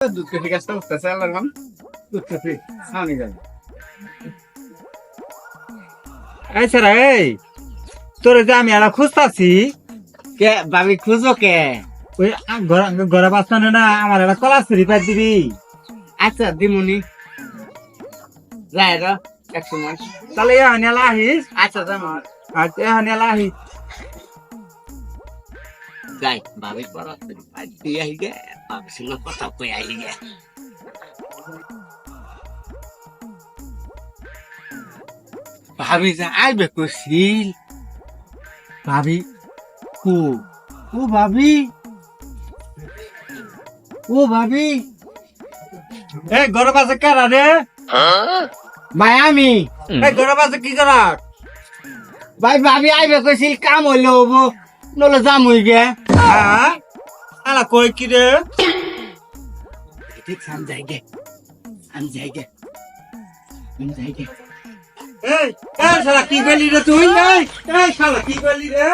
দুধ কফি কাজটা করতেছে আল্লাহর মান দুধ কফি সামনে যাবে এই স্যার এই তোরে যে আমি এরা খুঁজতাছি কে ভাবি খুঁজো কে ওই ঘরে বাঁচতানে না আমার একটা কলা ছুরি পাই দিবি। আচ্ছা দিমুনি যাই র এক সময় তাহলে এ হানিয়ালা আহিস। আচ্ছা যাবো আচ্ছা এ হানিয়ালা আহিস। যাই ভাবি পড়া দিয়ে আহি গে ভাবির সঙ্গে কথা কই আহি গে ভাবি যে আইবে কইছিল ভাবি কো ও ভাবি ও ভাবি এই ঘরে বাঁচে কারা রে? ভাই আমি এই ঘরে বাঁচে কি করা? ভাই ভাবি আইবে কইছিল কাম হইলে হবো নলে যাম হই গে হ্যাঁ আলা কই কি রে? ঠিক সাম যাই গে এই শালা কি করলি রে তুই? এই শালা কি করলি রে?